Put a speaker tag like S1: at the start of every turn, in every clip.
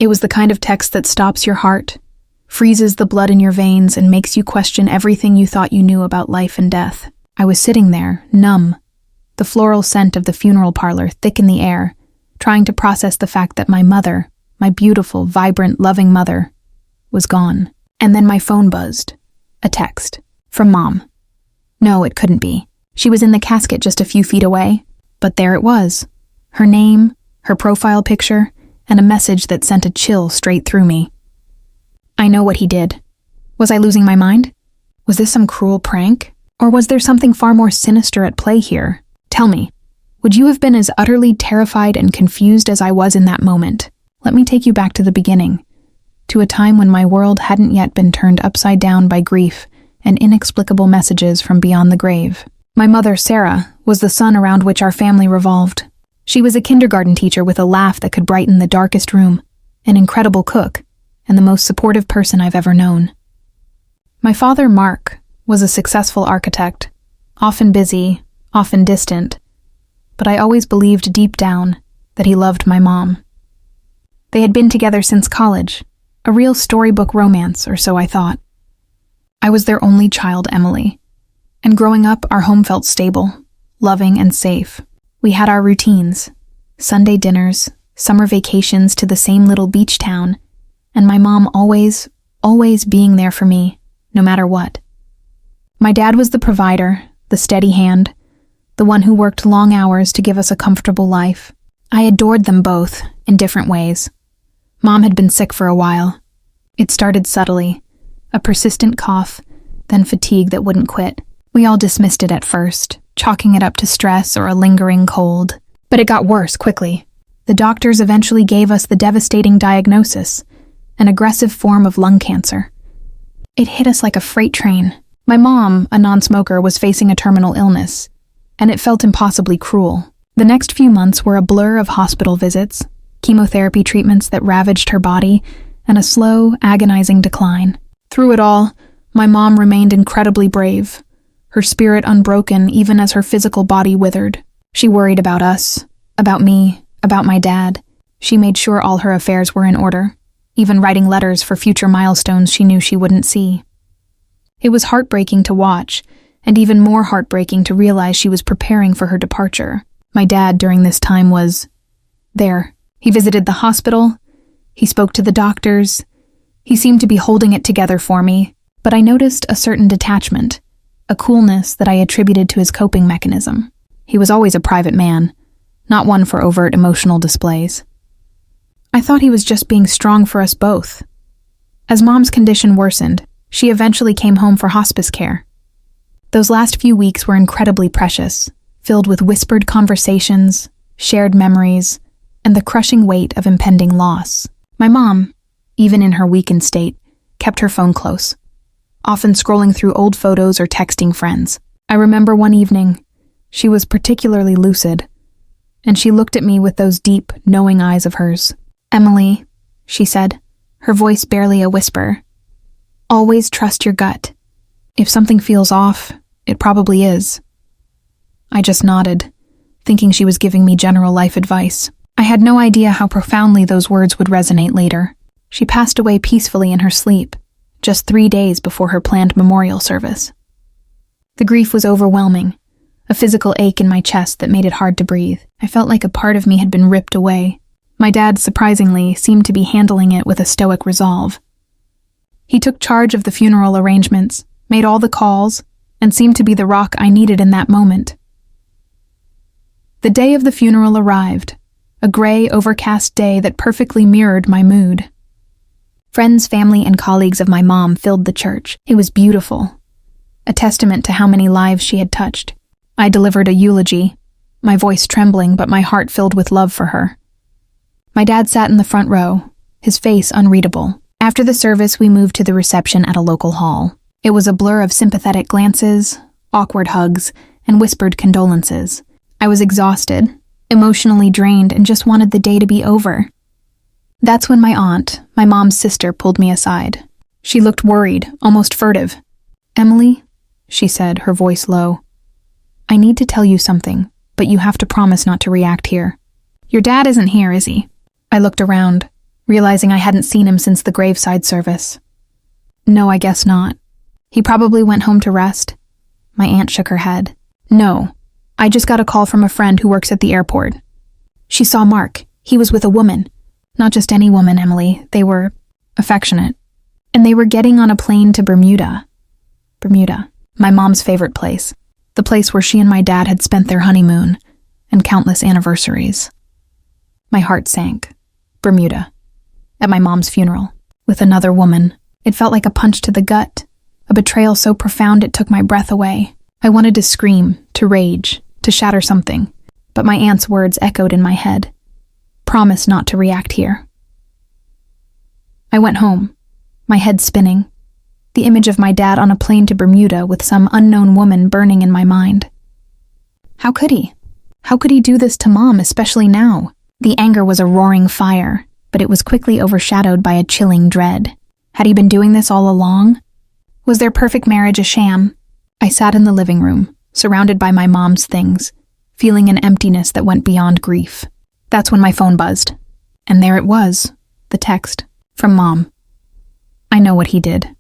S1: It was the kind of text that stops your heart, freezes the blood in your veins, and makes you question everything you thought you knew about life and death. I was sitting there, numb, the floral scent of the funeral parlor thick in the air, trying to process the fact that my mother, my beautiful, vibrant, loving mother, was gone. And then my phone buzzed. A text. From Mom. No, it couldn't be. She was in the casket just a few feet away. But there it was. Her name, her profile picture, and a message that sent a chill straight through me. I know what he did. Was I losing my mind? Was this some cruel prank? Or was there something far more sinister at play here? Tell me, would you have been as utterly terrified and confused as I was in that moment? Let me take you back to the beginning, to a time when my world hadn't yet been turned upside down by grief and inexplicable messages from beyond the grave. My mother, Sarah, was the sun around which our family revolved. She was a kindergarten teacher with a laugh that could brighten the darkest room, an incredible cook, and the most supportive person I've ever known. My father, Mark, was a successful architect, often busy, often distant, but I always believed deep down that he loved my mom. They had been together since college, a real storybook romance, or so I thought. I was their only child, Emily, and growing up, our home felt stable, loving, and safe. We had our routines, Sunday dinners, summer vacations to the same little beach town, and my mom always being there for me, no matter what. My dad was the provider, the steady hand, the one who worked long hours to give us a comfortable life. I adored them both, in different ways. Mom had been sick for a while. It started subtly, a persistent cough, then fatigue that wouldn't quit. We all dismissed it at first, chalking it up to stress or a lingering cold. But it got worse quickly. The doctors eventually gave us the devastating diagnosis, an aggressive form of lung cancer. It hit us like a freight train. My mom, a non-smoker, was facing a terminal illness, and it felt impossibly cruel. The next few months were a blur of hospital visits, chemotherapy treatments that ravaged her body, and a slow, agonizing decline. Through it all, my mom remained incredibly brave, her spirit unbroken even as her physical body withered. She worried about us, about me, about my dad. She made sure all her affairs were in order, even writing letters for future milestones she knew she wouldn't see. It was heartbreaking to watch, and even more heartbreaking to realize she was preparing for her departure. My dad, during this time, was there. He visited the hospital. He spoke to the doctors. He seemed to be holding it together for me, but I noticed a certain detachment, a coolness that I attributed to his coping mechanism. He was always a private man, not one for overt emotional displays. I thought he was just being strong for us both. As Mom's condition worsened, she eventually came home for hospice care. Those last few weeks were incredibly precious, filled with whispered conversations, shared memories, and the crushing weight of impending loss. My mom, even in her weakened state, kept her phone close, often scrolling through old photos or texting friends. I remember one evening, she was particularly lucid, and she looked at me with those deep, knowing eyes of hers. "Emily," she said, her voice barely a whisper, "always trust your gut. If something feels off, it probably is." I just nodded, thinking she was giving me general life advice. I had no idea how profoundly those words would resonate later. She passed away peacefully in her sleep, just 3 days before her planned memorial service. The grief was overwhelming, a physical ache in my chest that made it hard to breathe. I felt like a part of me had been ripped away. My dad, surprisingly, seemed to be handling it with a stoic resolve. He took charge of the funeral arrangements, made all the calls, and seemed to be the rock I needed in that moment. The day of the funeral arrived, a gray, overcast day that perfectly mirrored my mood. Friends, family, and colleagues of my mom filled the church. It was beautiful, a testament to how many lives she had touched. I delivered a eulogy, my voice trembling but my heart filled with love for her. My dad sat in the front row, his face unreadable. After the service, we moved to the reception at a local hall. It was a blur of sympathetic glances, awkward hugs, and whispered condolences. I was exhausted, emotionally drained, and just wanted the day to be over. That's when my aunt, my mom's sister, pulled me aside. She looked worried, almost furtive. "Emily," she said, her voice low, "I need to tell you something, but you have to promise not to react here. Your dad isn't here, is he?" I looked around. realizing I hadn't seen him since the graveside service. No, I guess not. He probably went home to rest. My aunt shook her head. No, I just got a call from a friend who works at the airport. She saw Mark. He was with a woman. Not just any woman, Emily. They were affectionate. And they were getting on a plane to Bermuda. Bermuda, my mom's favorite place. The place where she and my dad had spent their honeymoon and countless anniversaries. My heart sank. Bermuda. At my mom's funeral. With another woman. It felt like a punch to the gut. A betrayal so profound it took my breath away. I wanted to scream, to rage, to shatter something. But my aunt's words echoed in my head. Promise not to react here. I went home, my head spinning. The image of my dad on a plane to Bermuda with some unknown woman burning in my mind. How could he? How could he do this to Mom, especially now? The anger was a roaring fire, but it was quickly overshadowed by a chilling dread. Had he been doing this all along? Was their perfect marriage a sham? I sat in the living room, surrounded by my mom's things, feeling an emptiness that went beyond grief. That's when my phone buzzed. And there it was, the text, from Mom. I know what he did.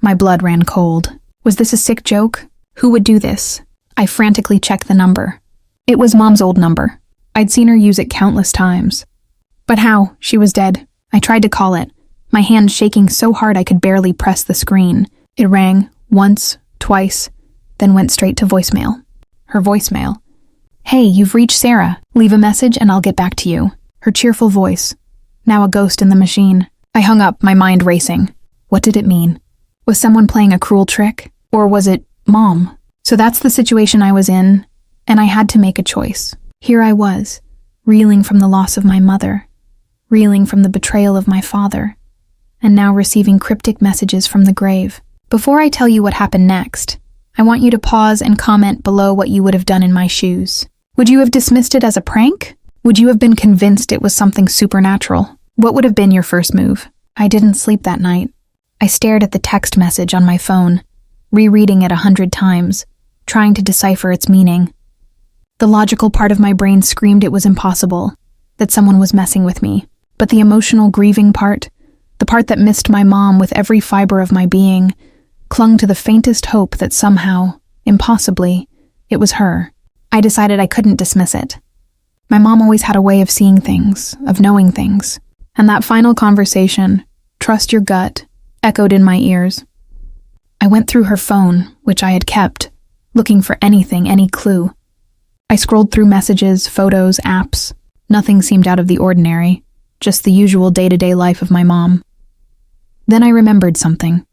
S1: My blood ran cold. Was this a sick joke? Who would do this? I frantically checked the number. It was Mom's old number. I'd seen her use it countless times. But how? She was dead. I tried to call it, my hand shaking so hard I could barely press the screen. It rang once, twice, then went straight to voicemail. Her voicemail. Hey, you've reached Sarah. Leave a message and I'll get back to you. Her cheerful voice. Now a ghost in the machine. I hung up, my mind racing. What did it mean? Was someone playing a cruel trick? Or was it Mom? So that's the situation I was in, and I had to make a choice. Here I was, reeling from the loss of my mother, reeling from the betrayal of my father, and now receiving cryptic messages from the grave. Before I tell you what happened next, I want you to pause and comment below what you would have done in my shoes. Would you have dismissed it as a prank? Would you have been convinced it was something supernatural? What would have been your first move? I didn't sleep that night. I stared at the text message on my phone, rereading it 100 times, trying to decipher its meaning. The logical part of my brain screamed it was impossible, that someone was messing with me. But the emotional grieving part, the part that missed my mom with every fiber of my being, clung to the faintest hope that somehow, impossibly, it was her. I decided I couldn't dismiss it. My mom always had a way of seeing things, of knowing things. And that final conversation, trust your gut, echoed in my ears. I went through her phone, which I had kept, looking for anything, any clue. I scrolled through messages, photos, apps. Nothing seemed out of the ordinary, just the usual day-to-day life of my mom. Then I remembered something.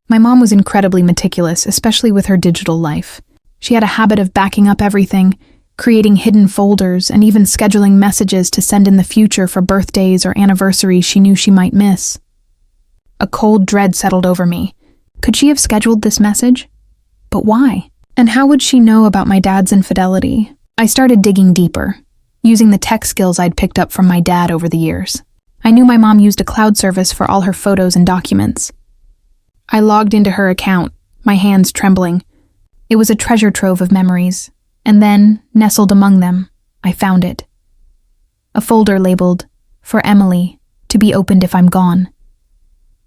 S1: My mom was incredibly meticulous, especially with her digital life. She had a habit of backing up everything, creating hidden folders, and even scheduling messages to send in the future for birthdays or anniversaries she knew she might miss. A cold dread settled over me. Could she have scheduled this message? But why? And how would she know about my dad's infidelity? I started digging deeper, using the tech skills I'd picked up from my dad over the years. I knew my mom used a cloud service for all her photos and documents. I logged into her account, my hands trembling. It was a treasure trove of memories, and then, nestled among them, I found it. A folder labeled, "For Emily, to be opened if I'm gone."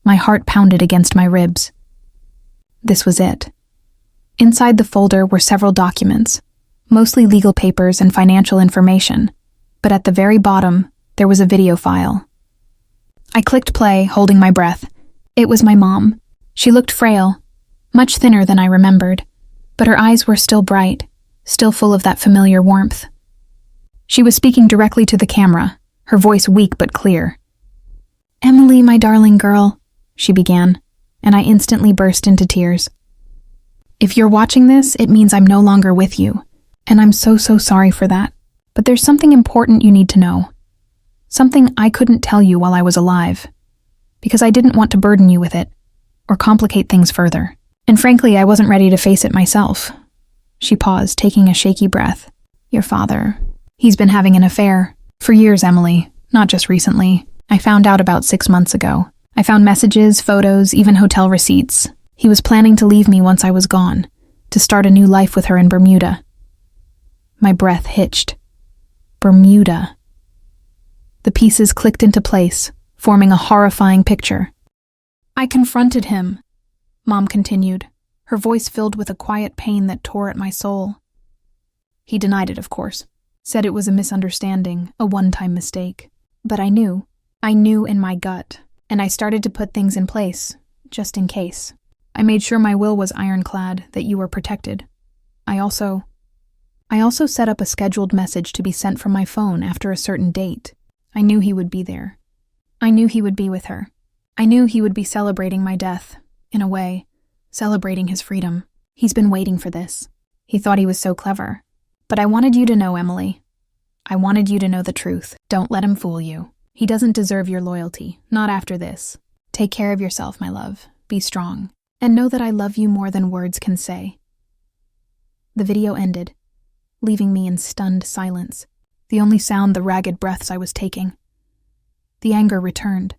S1: My heart pounded against my ribs. This was it. Inside the folder were several documents, mostly legal papers and financial information, but at the very bottom, there was a video file. I clicked play, holding my breath. It was my mom. She looked frail, much thinner than I remembered, but her eyes were still bright, still full of that familiar warmth. She was speaking directly to the camera, her voice weak but clear. "Emily, my darling girl," she began, and I instantly burst into tears. "If you're watching this, it means I'm no longer with you, and I'm so sorry for that. But there's something important you need to know. Something I couldn't tell you while I was alive, because I didn't want to burden you with it, or complicate things further. And frankly, I wasn't ready to face it myself." She paused, taking a shaky breath. "Your father, he's been having an affair. For years, Emily, not just recently. I found out about 6 months ago. I found messages, photos, even hotel receipts. He was planning to leave me once I was gone, to start a new life with her in Bermuda." My breath hitched. Bermuda. The pieces clicked into place, forming a horrifying picture. "I confronted him," Mom continued, her voice filled with a quiet pain that tore at my soul. "He denied it, of course. Said it was a misunderstanding, a one-time mistake. But I knew in my gut, and I started to put things in place, just in case. I made sure my will was ironclad, that you were protected. I also set up a scheduled message to be sent from my phone after a certain date. I knew he would be there. I knew he would be with her. I knew he would be celebrating my death, in a way, celebrating his freedom. He's been waiting for this. He thought he was so clever. But I wanted you to know, Emily. I wanted you to know the truth. Don't let him fool you. He doesn't deserve your loyalty, not after this. Take care of yourself, my love. Be strong. And know that I love you more than words can say." The video ended, leaving me in stunned silence, the only sound the ragged breaths I was taking. The anger returned,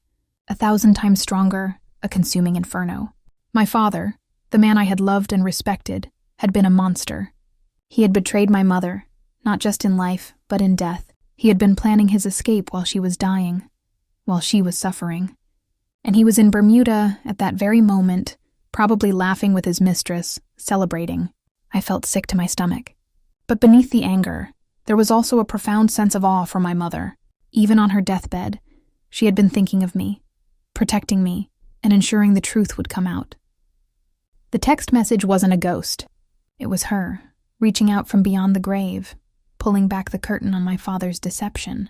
S1: 1,000 times stronger, a consuming inferno. My father, the man I had loved and respected, had been a monster. He had betrayed my mother, not just in life, but in death. He had been planning his escape while she was dying, while she was suffering. And he was in Bermuda at that very moment, probably laughing with his mistress, celebrating. I felt sick to my stomach. But beneath the anger, there was also a profound sense of awe for my mother. Even on her deathbed, she had been thinking of me, protecting me, and ensuring the truth would come out. The text message wasn't a ghost. It was her, reaching out from beyond the grave, pulling back the curtain on my father's deception.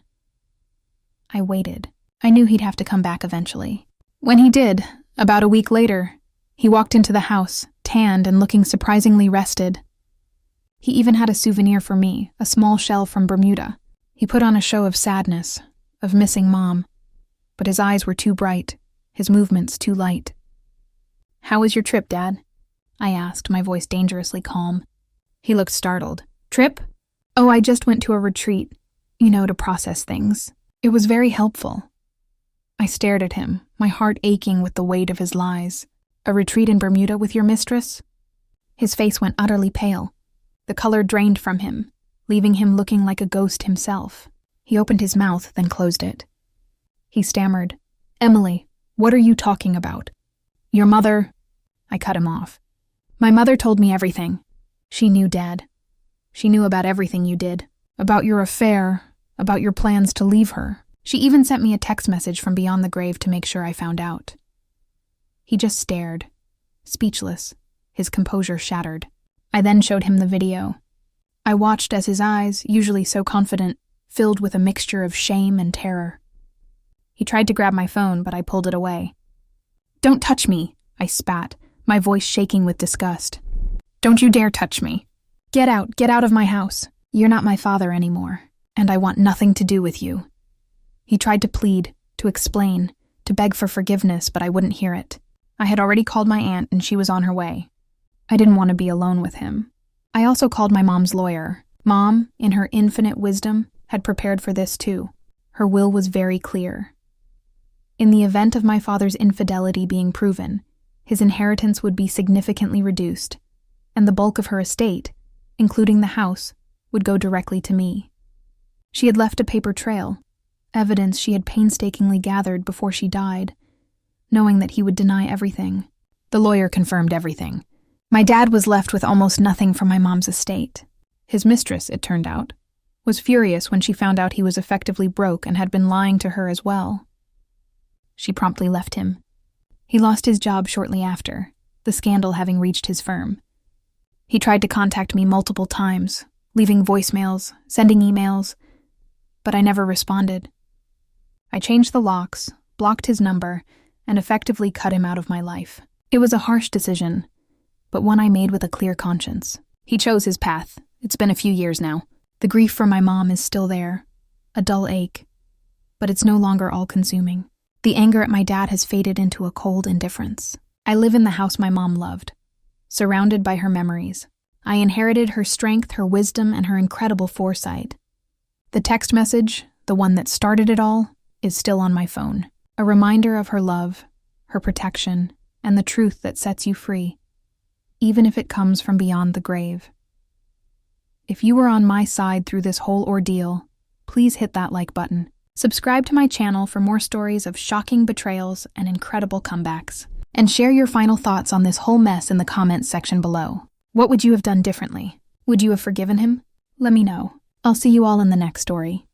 S1: I waited. I knew he'd have to come back eventually. When he did, about a week later, he walked into the house, tanned and looking surprisingly rested. He even had a souvenir for me, a small shell from Bermuda. He put on a show of sadness, of missing Mom, but his eyes were too bright, his movements too light. "How was your trip, Dad?" I asked, my voice dangerously calm. He looked startled. "Trip? Oh, I just went to a retreat, to process things. It was very helpful." I stared at him, my heart aching with the weight of his lies. "A retreat in Bermuda with your mistress?" His face went utterly pale. The color drained from him, leaving him looking like a ghost himself. He opened his mouth, then closed it. He stammered, "Emily, what are you talking about?" "Your mother—" I cut him off. "My mother told me everything. She knew, Dad. She knew about everything you did. About your affair, about your plans to leave her. She even sent me a text message from beyond the grave to make sure I found out." He just stared, speechless, his composure shattered. I then showed him the video. I watched as his eyes, usually so confident, filled with a mixture of shame and terror. He tried to grab my phone, but I pulled it away. "Don't touch me," I spat, my voice shaking with disgust. "Don't you dare touch me. Get out of my house. You're not my father anymore, and I want nothing to do with you." He tried to plead, to explain, to beg for forgiveness, but I wouldn't hear it. I had already called my aunt, and she was on her way. I didn't want to be alone with him. I also called my mom's lawyer. Mom, in her infinite wisdom, had prepared for this too. Her will was very clear. In the event of my father's infidelity being proven, his inheritance would be significantly reduced, and the bulk of her estate, including the house, would go directly to me. She had left a paper trail, evidence she had painstakingly gathered before she died, knowing that he would deny everything. The lawyer confirmed everything. My dad was left with almost nothing from my mom's estate. His mistress, it turned out, was furious when she found out he was effectively broke and had been lying to her as well. She promptly left him. He lost his job shortly after, the scandal having reached his firm. He tried to contact me multiple times, leaving voicemails, sending emails, but I never responded. I changed the locks, blocked his number, and effectively cut him out of my life. It was a harsh decision, but one I made with a clear conscience. He chose his path. It's been a few years now. The grief for my mom is still there, a dull ache, but it's no longer all-consuming. The anger at my dad has faded into a cold indifference. I live in the house my mom loved, surrounded by her memories. I inherited her strength, her wisdom, and her incredible foresight. The text message, the one that started it all, is still on my phone. A reminder of her love, her protection, and the truth that sets you free, even if it comes from beyond the grave. If you were on my side through this whole ordeal, please hit that like button. Subscribe to my channel for more stories of shocking betrayals and incredible comebacks. And share your final thoughts on this whole mess in the comments section below. What would you have done differently? Would you have forgiven him? Let me know. I'll see you all in the next story.